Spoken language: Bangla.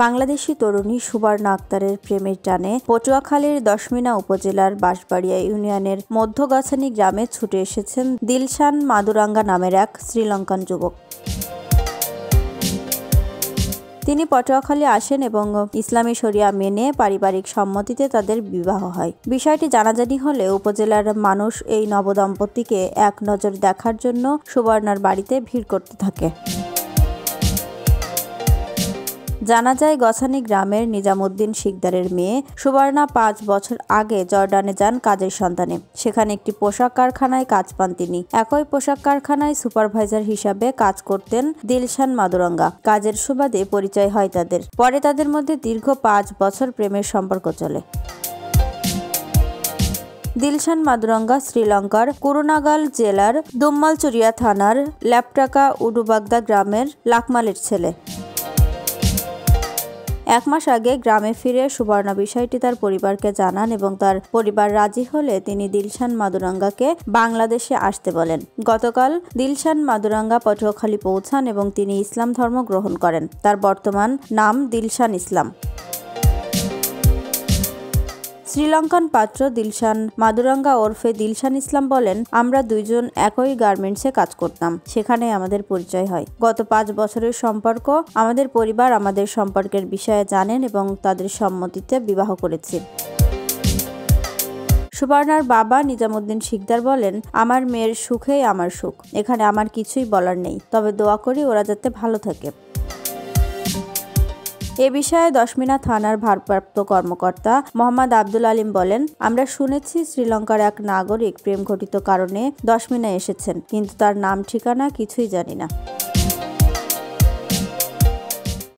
বাংলাদেশি তরুণী সুবর্ণা আক্তারের প্রেমের টানে পটুয়াখালীর দশমিনা উপজেলার বাঁশবাড়িয়া ইউনিয়নের মধ্যগাছানি গ্রামে ছুটে এসেছেন দিলশান মাদুরাঙ্গা নামের এক শ্রীলঙ্কান যুবক। তিনি পটুয়াখালী আসেন এবং ইসলামী শরিয়া মেনে পারিবারিক সম্মতিতে তাদের বিবাহ হয়। বিষয়টি জানাজানি হলে উপজেলার মানুষ এই নবদম্পতিকে এক নজর দেখার জন্য সুবর্ণার বাড়িতে ভিড় করতে থাকে। জানা যায়, গছানি গ্রামের নিজামুদ্দিন শিকদারের মেয়ে সুবর্ণা ৫ বছর আগে জর্ডানে যান কাজের সন্ধানে। সেখানে একটি পোশাক কারখানায় কাজ পান তিনি। একই পোশাক কারখানায় সুপারভাইজার হিসাবে কাজ করতেন দিলশান মাদুরাঙ্গা। কাজের সুবাদে পরিচয় হয় তাদের। পরে তাদের মধ্যে দীর্ঘ ৫ বছর প্রেমের সম্পর্ক চলে। দিলশান মাদুরাঙ্গা শ্রীলঙ্কার কুরুনাগাল জেলার দুম্মালচুরিয়া থানার ল্যাপটাকা উডুবাগদা গ্রামের লাকমালের ছেলে। ১ মাস আগে গ্রামে ফিরে সুবর্ণা বিষয়টি তার পরিবারকে জানান এবং তার পরিবার রাজি হলে তিনি দিলশান মাদুরাঙ্গাকে বাংলাদেশে আসতে বলেন। গতকাল দিলশান মাদুরাঙ্গা পটুয়াখালী পৌঁছান এবং তিনি ইসলাম ধর্ম গ্রহণ করেন। তার বর্তমান নাম দিলশান ইসলাম। শ্রীলঙ্কান পাত্র দিলশান মাদুরাঙ্গা ওরফে দিলশান ইসলাম বলেন, আমরা দুইজন একই গার্মেন্টসে কাজ করতাম। সেখানে আমাদের পরিচয় হয়। গত ৫ বছরের সম্পর্ক। আমাদের পরিবার আমাদের সম্পর্কের বিষয়ে জানেন এবং তাদের সম্মতিতে বিবাহ করেছি। সুবর্ণার বাবা নিজামুদ্দিন শিকদার বলেন, আমার মেয়ের সুখেই আমার সুখ। এখানে আমার কিছুই বলার নেই, তবে দোয়া করি ওরা যাতে ভালো থাকে। এ বিষয়ে দশমিনা থানার ভারপ্রাপ্ত কর্মকর্তা মোহাম্মদ আব্দুল আলিম বলেন, আমরা শুনেছি শ্রীলঙ্কার এক নাগরিক প্রেম ঘটিত কারণে দশমিনা এসেছেন, কিন্তু তার নাম ঠিকানা কিছুই জানি না।